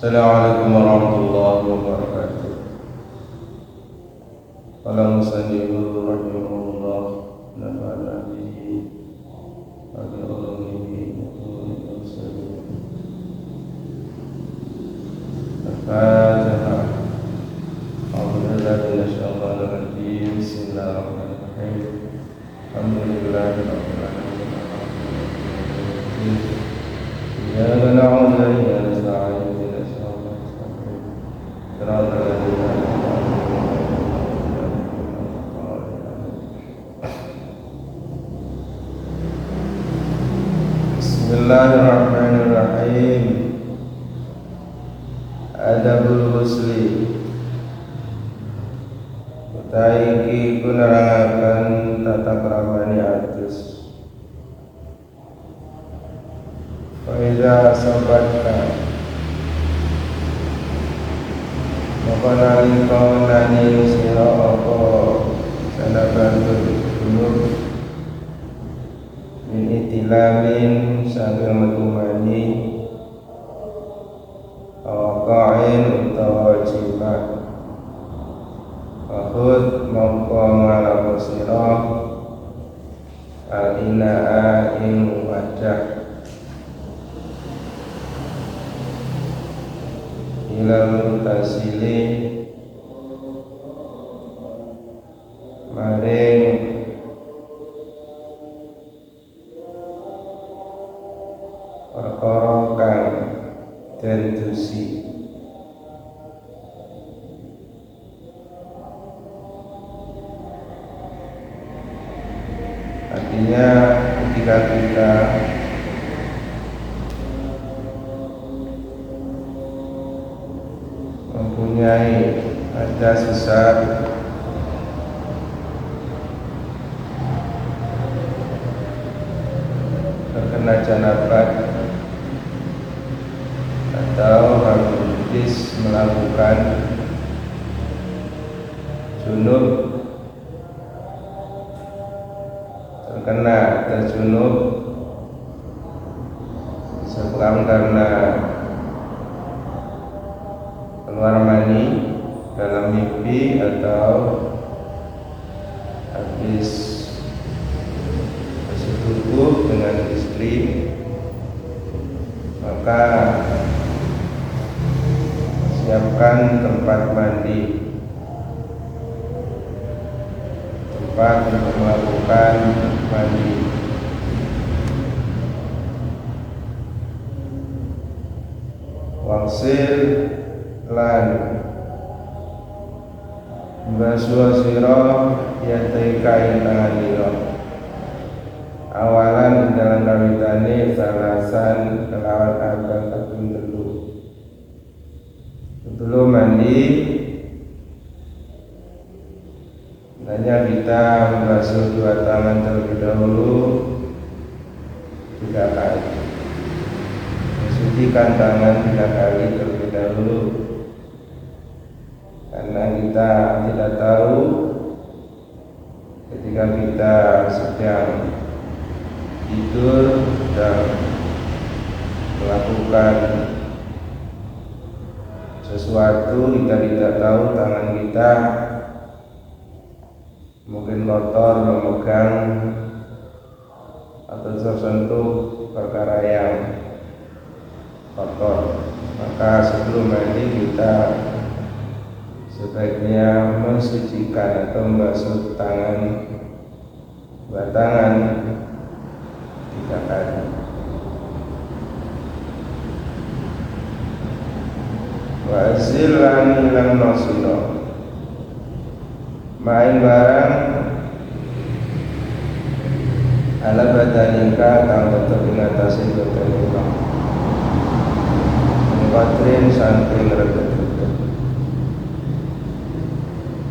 Assalamualaikum warahmatullahi wabarakatuh. Qala musannifun rahimahullah nafa'ana bihi wa bi ulumihi wa Al-Fatihah. A'udzu billahi minasyaitonir rajim. Bismillahirrahmanirrahim. Alhamdulillahirabbil alamin. Iyyaka na'budu wa iyyaka nasta'in. Bismillahirrahmanirrahim. Adabul Ghusli. Utaiki kunerangaken tata kramani atus. Fa iza sabatka maka nalika nani sira apa sanabantu dunub min itilamin saking metumani awaqain utawa jima Ahud mongko ngalamu sira al-ina'a ing wadah ilal tasili maring perkara kang den dusi artinya ketika kita mempunyai hadas besar terkena janabat atau habis melakukan junub, terkena terjunub sebab karena keluar mani dalam mimpi atau habis bersetubuh dengan istri, maka siapkan tempat mandi, tempat untuk melakukan mandi. Waksil lan basuh sira yatai kain tangan liro awalan dalam kawitane salasan kelawan akan kaping telu mandi. Hanya kita membasuh dua tangan terlebih dahulu 3 kali, mensucikan tangan 3 kali terlebih dahulu, karena kita tidak tahu ketika kita sedang tidur dan melakukan sesuatu, kita tidak tahu tangan kita mungkin kotor, memegang atau tersentuh perkara yang kotor. Maka sebelum mandi kita sebaiknya mensucikan atau membasuh tangan, batangan 3 kali. Wazil lan ilang nosino main barang ala badanika kang tetep ing atase badanika patrin saking reget-reget.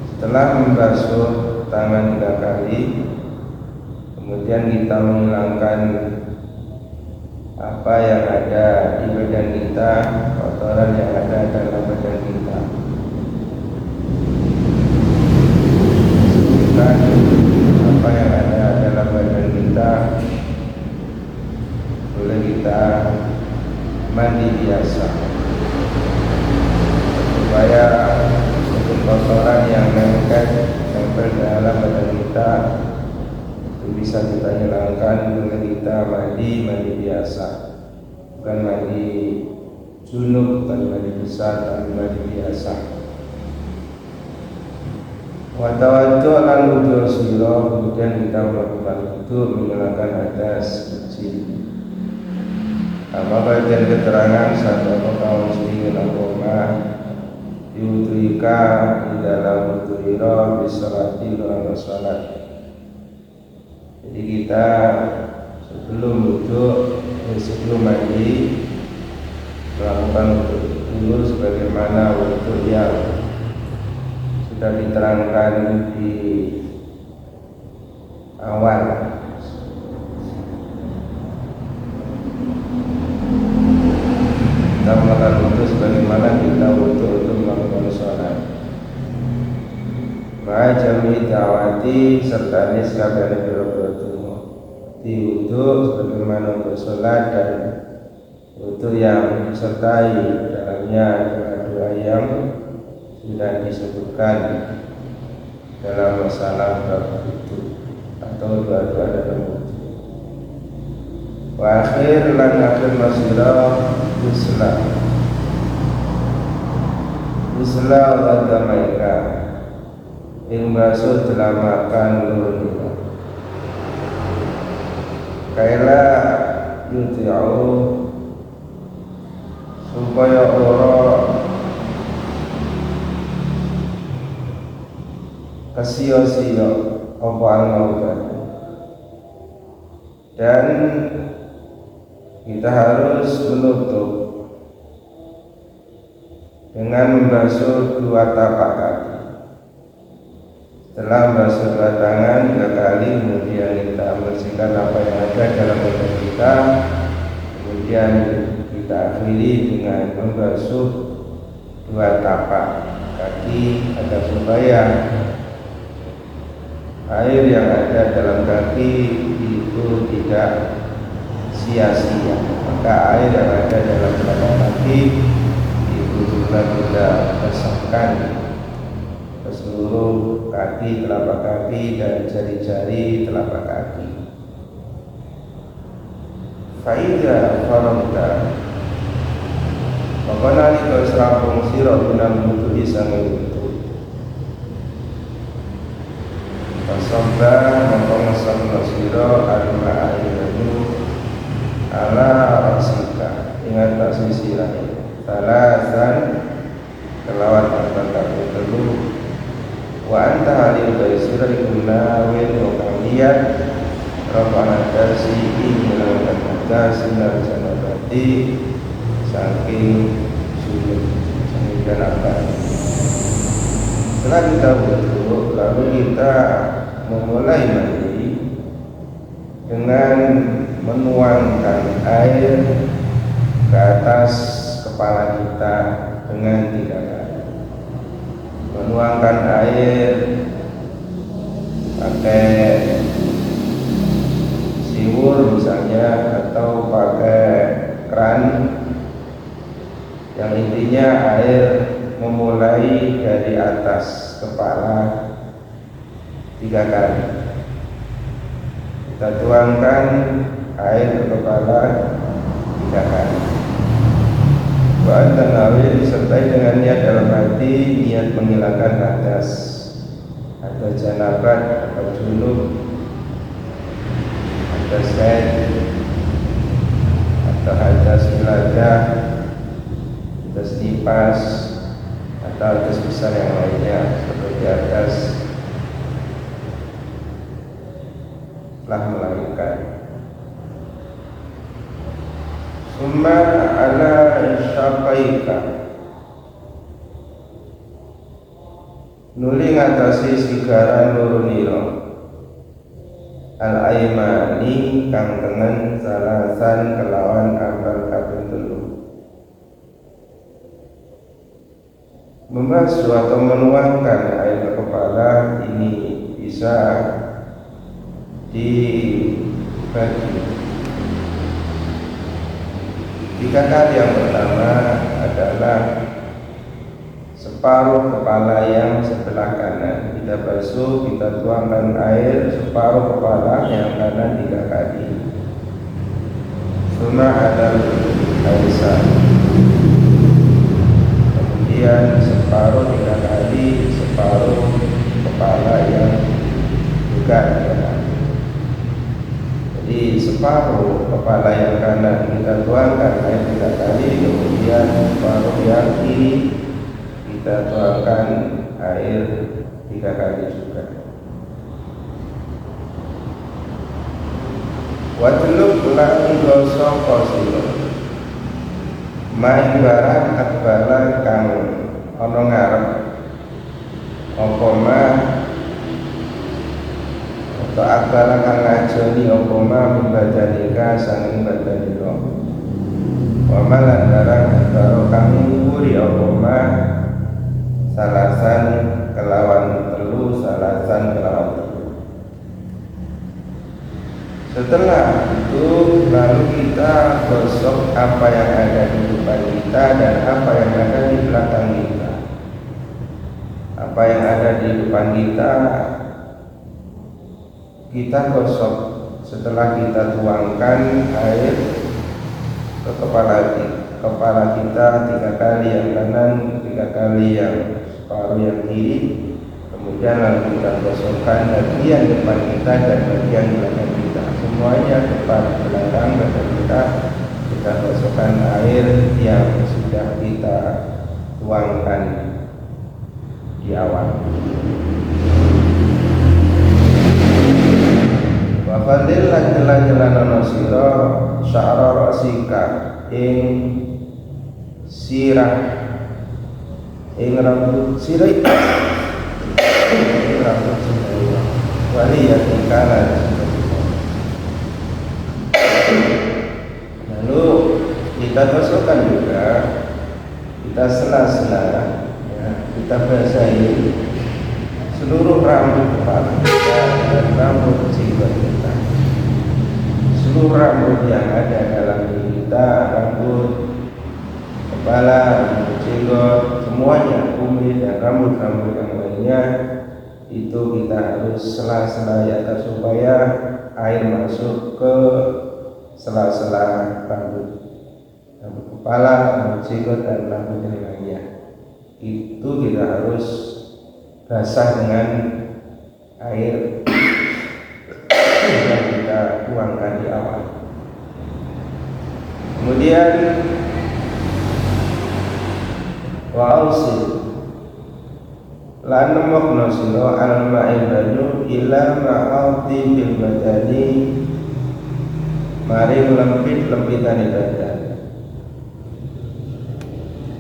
Setelah membasuh tangan 3 kali, kemudian kita menghilangkan apa yang ada di badan kita, kotoran yang ada dalam badan kita. Apa yang ada dalam badan kita, boleh kita mandi biasa. junub bukan mandi besar tapi mandi biasa. Wa tawaddu lan wudu sira, kemudian kita melakukan wudu menghilangkan hadas kecil. Apa bagian keterangan satu kaum muslimin al-Qur'an diwuduika di dalam wudu'ira bisolati dalam sholat. Jadi kita sebelum wudu, sebelum mandi melakukan wudu dulu sebagaimana wudu yang sudah diterangkan di awal. Kita melakukan wudu sebagaimana kita wudu untuk melakukan sholat. Ma'ajami da'wati serta niskabani biro-biro di wudu sebagaimana untuk sholat dan wudu yang disertai dalamnya doa-doa yang sudah disebutkan dalam masalah bab wudu atau doa-doa dalam wudu. Wa akhir lan akhir masirah Islah wa damaika ing basud telamakan lurunina kaila yuti'u supaya ora kasio-sio apa angaukan, dan kita harus menutup dengan membasuh dua tapak kaki. Setelah membasuh dua tangan 3 kali, kemudian kita membersihkan apa yang ada dalam badan kita. Kemudian kita akhiri dengan membasuh dua tapak kaki agar supaya air yang ada dalam kaki itu tidak sia-sia. Maka air yang ada dalam telapak kaki itu juga kita basahkan ke seluruh kaki, telapak kaki dan jari-jari telapak kaki. Faiza faragta Pokoknya itu serapung sirah guna menutupi sangat itu Pasabda mengkongesam nasirah al-ma'ayyadu ala rasika. Ingat tak sisirah talasan kelawan kata-kata telu wa anta halil baisirah ikunawin wa kamiyat Rabbana darsi'i melakukan muka sinar janabati saking sulit saking kenapa. Setelah kita wudu, lalu kita memulai mandi dengan menuangkan air ke atas kepala kita dengan 3 kali. Menuangkan air pakai siwur misalnya atau pakai keran, yang intinya air memulai dari atas kepala 3 kali. Kita tuangkan air ke kepala 3 kali. Wa tanawil disertai dengan niat dalam hati, niat menghilangkan hadas atau janabat atau junub, hadas haid atau hadas wiladah, hadas nifas atau hadas besar yang lainnya seperti hadas telah melahirkan. Summa ala syaqaika nuli ngatasi sigaran luruniro al-aimani kang tengen salasan kelawan ambal kaping 3. Membasuh atau menuangkan air ke kepala ini bisa dibagi 3 kali. Yang pertama adalah separuh kepala yang sebelah kanan kita basuh, kita tuangkan air separuh kepala yang kanan 3 kali. Sunnah adalah aisyah kemudian separuh 3 kali separuh kepala yang juga 3 kali. Jadi separuh kepala yang kanan kita tuangkan air 3 kali, kemudian separuh yang kiri kita tuangkan air 3 kali juga. Wadlub lan dosa kosilo main barang akbala kang ana ngarep apa mah atau akbala kang ngajoni apa mah membadanika sanging badanira wa malan barang antara kang nguri apa mah salasan kelawan telu salasan kelawan telu. Setelah itu lalu kita gosok apa yang ada di depan kita dan apa yang ada di belakang kita. Apa yang ada di depan kita gosok setelah kita tuangkan air ke kepala kita 3 kali yang kanan, 3 kali yang separuh yang kiri. Kemudian lalu kita gosokkan bagian depan kita dan bagian belakang kita, semuanya depan belakang badan kita gosokkan air yang sudah kita tuangkan di awal. Wa fadil lan jelan-jelanono sira sya'ra rasika ing sirah ing rambut sirah rambut sirah wali yang kanan. Lalu kita gosokkan juga, kita sela-sela ya, kita basahi seluruh rambut kepala kita dan rambut jenggot kita. Seluruh rambut yang ada dalam diri kita, rambut kepala, rambut jenggot, semuanya, kumis dan rambut-rambut yang lainnya, itu kita harus sela-sela ya, supaya air masuk ke sela-sela rambut kepala, rambut jenggot dan rambut yang lainnya. Itu kita harus basah dengan air yang kita tuangkan di awal. Kemudian wa'ausil lan nemokno sira al-ma'il banyu ila ma'ati bil badani mari lempit-lempitane badan.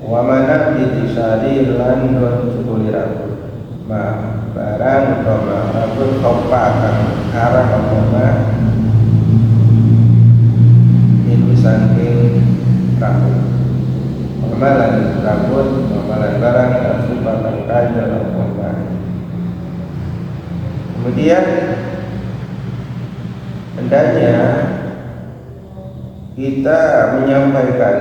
Wa manab ditisari lan don cukuli rambut ma barang utawa rambut topa kang arah apa ini saking rambut amalan rambut amalan barang yang merupakan kajar apa. Kemudian hendaknya kita menyampaikan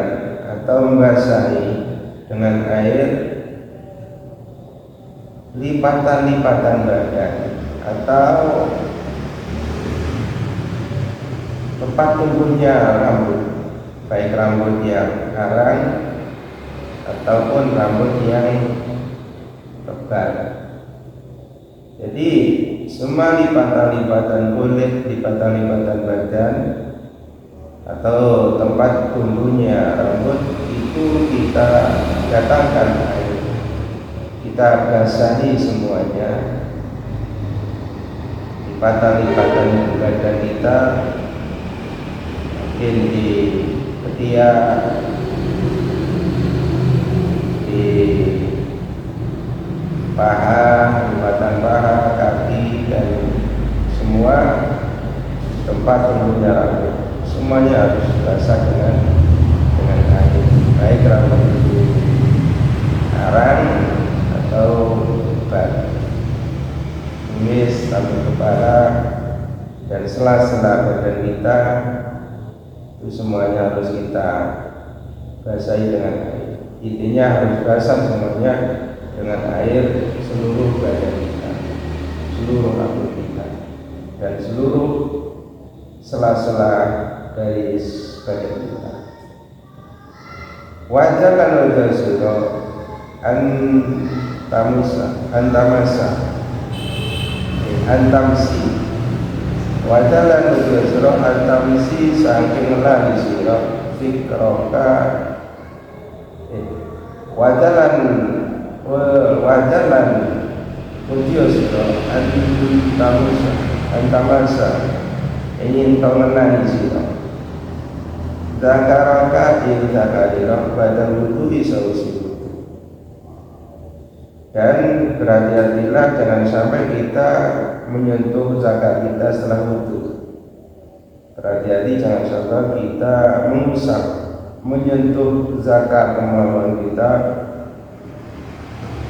atau membasahi dengan air lipatan-lipatan badan atau tempat tumbuhnya rambut, baik rambut yang karang ataupun rambut yang tebal. Jadi semua lipatan-lipatan kulit, lipatan-lipatan badan atau tempat tumbuhnya rambut itu kita datangkan air, kita basahi semuanya. Lipatan-lipatan badan kita mungkin di ketiak, di paha, lipatan paha, kaki dan semua tempat tumbuhnya rambut, semuanya harus basah dengan air, baik rambut itu karang atau tebal, kumis, rambut kepala dan sela-sela badan kita itu semuanya harus kita basahi dengan air. Intinya harus basah semuanya dengan air, seluruh badan kita, seluruh rambut kita dan seluruh sela-sela dari badan kita. Wajah kan wajah siro antamsi wadalan nuju sira antamsi saking lali sira fikroka wadalan nuju sira antamasa ingin mengenali sira zakaraka ing zakarira pada wudu'i sausi wudu. Dan berhati-hatilah jangan sampai kita menyentuh zakat kita setelah wudu. Berhati-hati jangan sampai kita mengusap menyentuh zakat kemaluan kita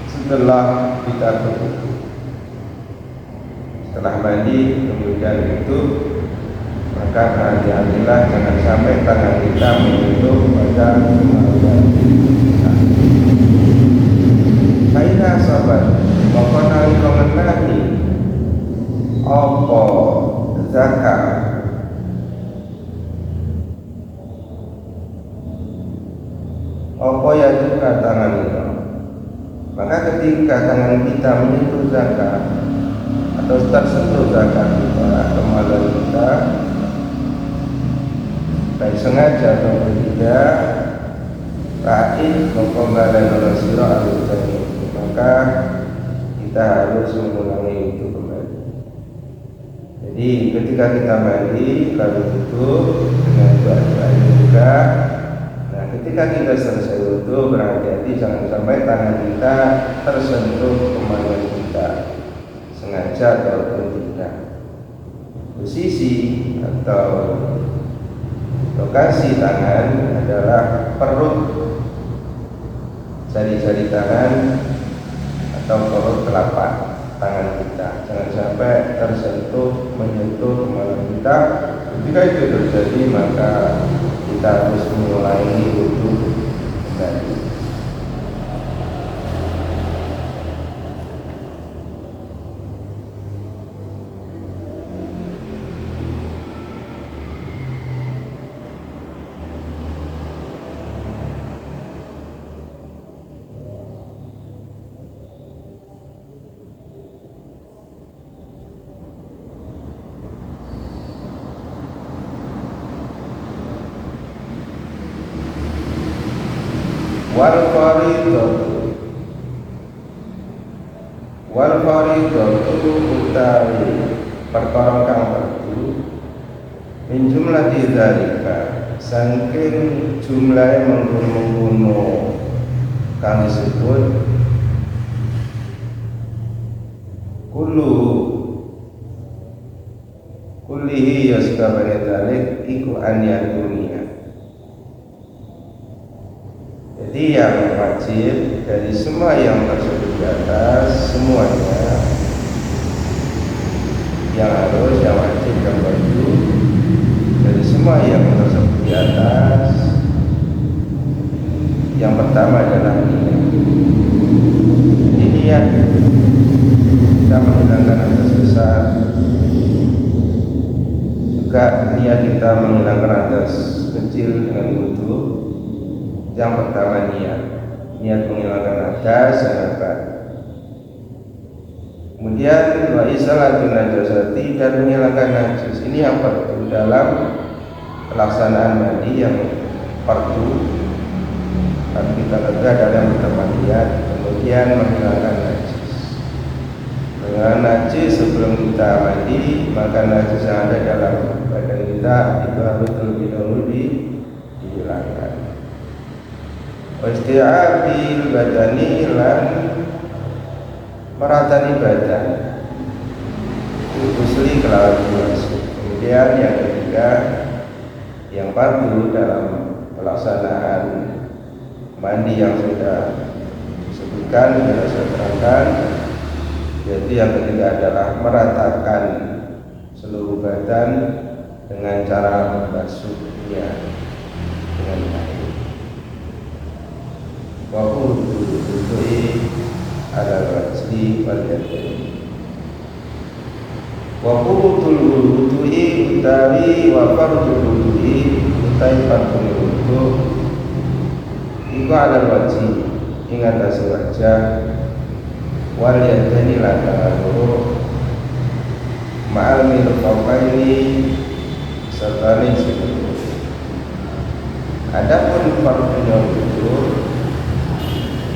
setelah kita berwudu. Setelah mandi kemudian itu maka berhati-hatilah jangan sampai tangan kita menyentuh pada kemaluan kita. Kaina sahabat maka mengenali apa zakat apa yang juga tangan itu, maka ketika tangan kita menyentuh zakat atau tersentuh zakat kita kemaluan kita baik sengaja atau tidak ta'id mengkembalikan sirah al-jannah, maka kita harus mengulangi itu kembali. Jadi ketika kita mandi lalu tutup dengan doa juga. Nah ketika kita selesai wudu berhati-hati jangan sampai tangan kita tersentuh kemaluan kita sengaja ataupun tidak. Posisi atau lokasi tangan adalah perut, jari-jari tangan atau perut telapak tangan kita. Jangan sampai tersentuh menyentuh kemaluan kita. Ketika itu terjadi maka kita harus mengulangi wudu kembali. Wal faridatu utawi perkara kang fardu min jumlati dzalika saking jumlahe mengkono kang disebut kullihi yastabani dzalik iku aniya dunia. Jadi yang wajib dari semua yang tersebut di atas semuanya yang harus yang wajib yang baju dari semua yang tersebut di atas yang pertama adalah niat. Jadi niat kita menghilangkan hadas besar, juga niat kita menghilangkan hadas kecil dengan wudu. Yang pertama niat menghilangkan hadas sangat baik. Kemudian wa isalatun najasati dan menghilangkan najis. Ini yang fardu dalam pelaksanaan mandi yang fardu. Kan kita ketahui adalah pertama niat, kemudian menghilangkan najis. Menghilangkan najis sebelum kita mandi, maka najis yang ada dalam badan kita itu harus terlebih dahulu dihilangkan. Wasti'abil badani lan meratani badan usli kelawan masuk. Kemudian yang ketiga yang fardu dalam pelaksanaan mandi yang sudah disebutkan sudah saya terangkan, yaitu yang ketiga adalah meratakan seluruh badan dengan cara membasuhnya dengan air. Wa wudu'i ala wajhi wal yadaini. Wa wudu'i utawi wa fardul wudu'i utawi fardul wudu iku ala wajhi ing atase wajah wal yadani lan loro ma'al mirfaqaini serta sikut. Adapun fardunya wudu,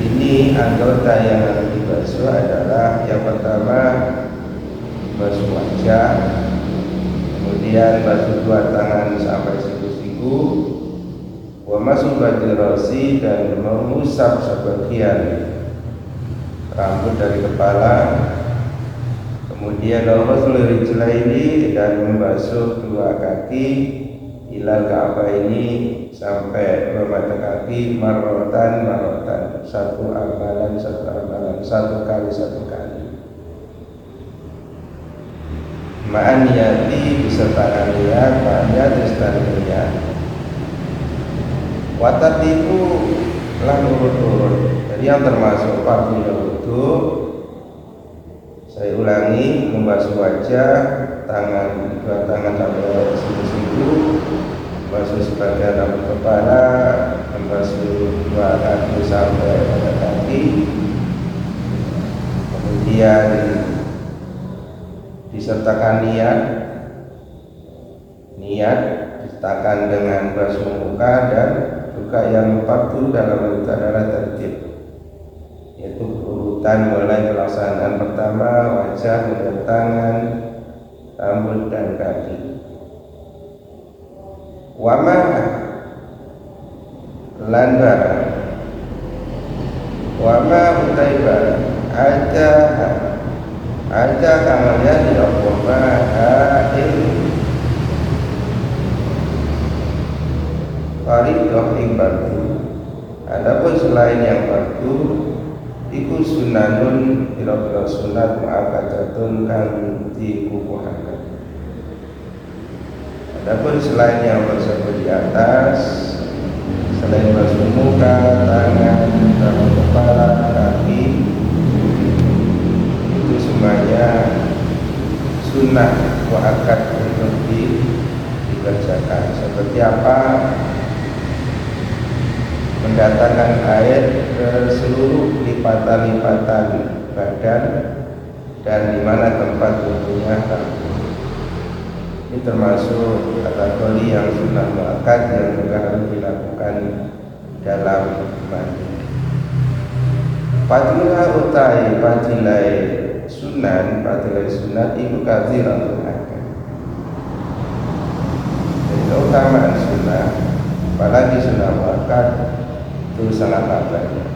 ini anggota yang harus dibasuh adalah yang pertama basuh wajah, kemudian basuh dua tangan sampai siku-siku, wa masubati rasi, dan mengusap sebagian rambut dari kepala, kemudian ghusl rijlaini, dan membasuh dua kaki ilal ka'baini sampai dua mata kaki marotan, satu amalan, satu kali ma'an niyati beserta niat, ma'an serta niat. Watat itu lah urut-urut. Jadi yang termasuk fardunya wudu, saya ulangi, membasuh wajah, dua tangan sampai siku-siku, membasuh sebagian rambut kepala, membasuh dua kaki sampai pada kaki, kemudian disertakan niat disertakan dengan basuh muka, dan juga yang fardu dalam itu adalah tertib, yaitu urutan mulai pelaksanaan pertama wajah, kemudian tangan, rambut, dan kaki. Wama lan barang, wama utai barang aja kamalnya di apa ma'ain faridah ing fardu. Adapun selain yang fardu iku sunanun ira-ira sunat muakkadatun kang dikukuhaken. Adapun selain yang tersebut di atas, selain basuh muka, tangan, rambut kepala, kaki, itu semuanya sunnah muakkad untuk dikerjakan. Seperti apa? Mendatangkan air ke seluruh lipatan-lipatan badan dan di mana tempat wudhunya. Ini termasuk kategori yang sunnah muakkad yang juga harus dilakukan dalam mandi. Fadilah utai fadilai sunat itu katsiratun akeh. Jadi keutamaan sunnah, apalagi sunnah muakkad, itu sangat banyak.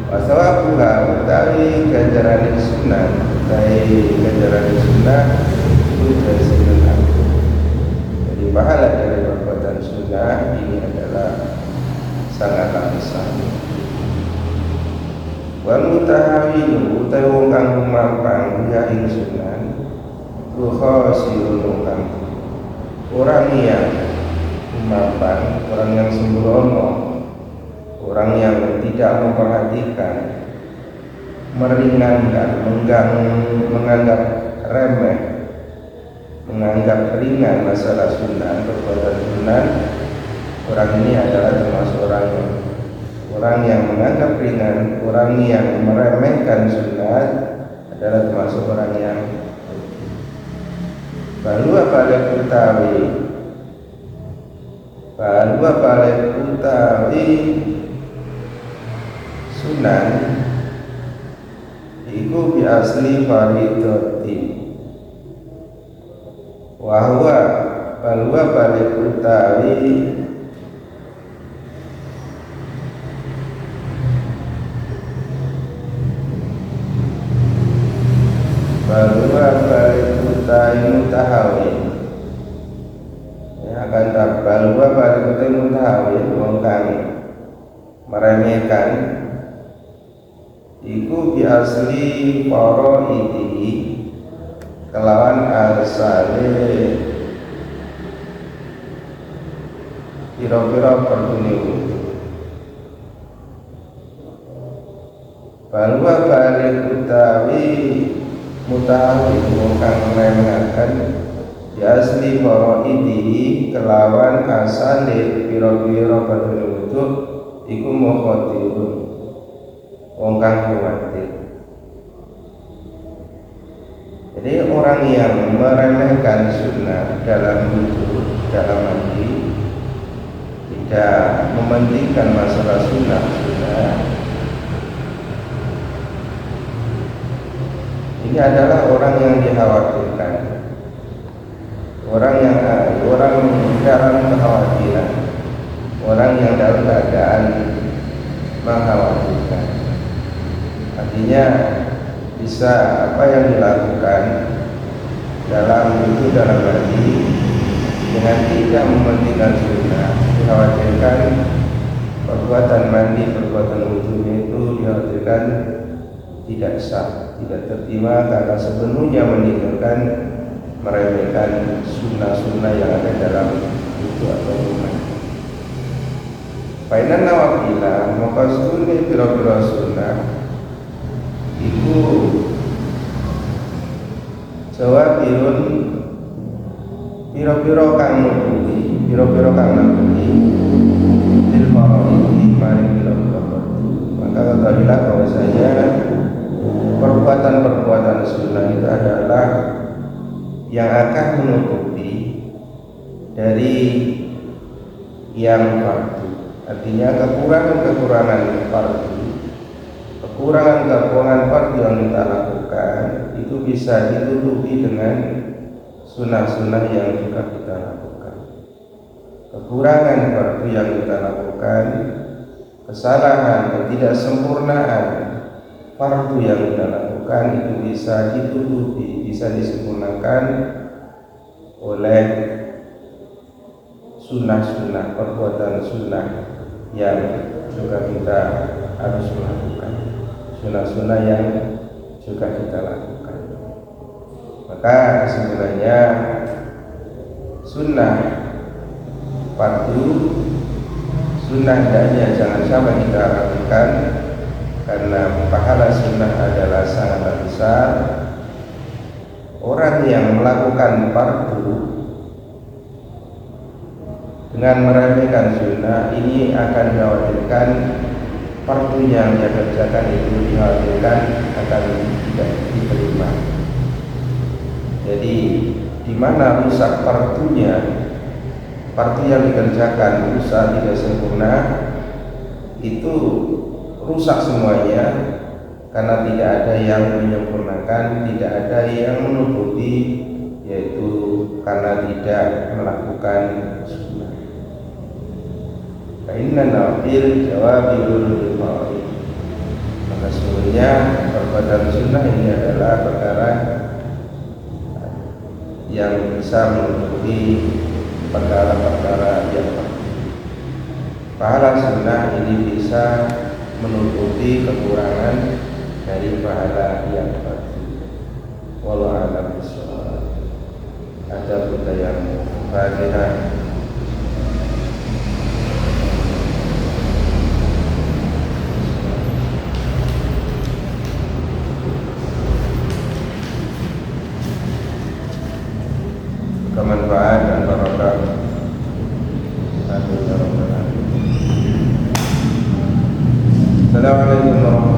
Wasawabuha utawi ganjaran sunnah, itu jazimun aku. Jadi pahala dari perbuatan sunnah ini adalah sangatlah besar. Wa mutahawinu utawi wong kang mampang ya ing sunnah, khosirun kang orang yang mampang, orang yang sembrono, orang yang tidak memperhatikan, meringankan, menganggap remeh, menganggap ringan masalah sunnah, perbuatan sunnah. Orang ini adalah termasuk orang yang menganggap ringan, orang yang meremehkan sunnah adalah termasuk orang yang balua balik utawi sunnah iku bi asli faridati wahwa balua balik utawi mutahawin ya akan balwa balik utawi mutahawin wong kang meremehkan iku bi asli faraidi kelawan asale pira-pira perdune wudu. Balwa balik utawi mutahawin wong kang meremehkan bi asli faraidi kelawan asale pira-pira perdune wudu iku mukhatirun wong kang kuwatir. Jadi orang yang meremehkan sunnah dalam wudhu, dalam mandi, tidak mementingkan masalah sunnah, ini adalah orang yang dikhawatirkan, orang dalam kekhawatiran, orang yang dalam keadaan mengkhawatirkan. Artinya bisa apa yang dilakukan dalam itu dalam hati dengan tidak mementingkan sunnah, dikhawatirkan perbuatan mandi, perbuatan wudhu itu dikhawatirkan tidak sah, tidak terterima karena sepenuhnya meninggalkan, meremehkan sunnah-sunnah yang ada dalam itu atau rumah. Fainan nawabila maka sunni pira-pira sunnah iku jawabirun pira-pira kang nutupi, pira-pira kang nutupi lil faraidi maring pira-pira fardu. Maka ketahuilah bahwasanya perbuatan-perbuatan sunnah itu adalah yang akan menutupi dari yang fardu. Artinya kekurangan fardu, kekurangan fardu yang kita lakukan itu bisa ditutupi dengan sunnah-sunnah yang juga kita lakukan. Kekurangan fardu yang kita lakukan, kesalahan, ketidaksempurnaan fardu yang kita lakukan itu bisa ditutupi, bisa disempurnakan oleh sunnah-sunnah, perbuatan sunnah yang juga kita harus melakukan, sunnah-sunnah yang juga kita lakukan. Maka sebenarnya sunnah fardu, sunnah hendaknya jangan sampai kita lakukan, karena pahala sunnah adalah sangat besar. Orang yang melakukan fardu dengan meremehkan sunnah ini akan dikhawatirkan fardu yang dia kerjakan itu dikhawatirkan akan tidak diterima. Jadi di mana rusak fardunya, fardu yang dikerjakan rusak, tidak sempurna, itu rusak semuanya karena tidak ada yang menyempurnakan, tidak ada yang menutupi, yaitu karena tidak melakukan sunnah. Inna nafil jawabirul liqa'i. Maka sesungguhnya perbuatan sunnah ini adalah perkara yang bisa menutupi perkara-perkara yang pahala sunnah ini bisa menutupi kekurangan dari pahala yang fardu. Wallahu a'lam bishawab. Ada budaya Fatihah. Kemanfaat dan barokah. Amin ya rabbal alamin. Assalamualaikum warahmatullahi wabarakatuh.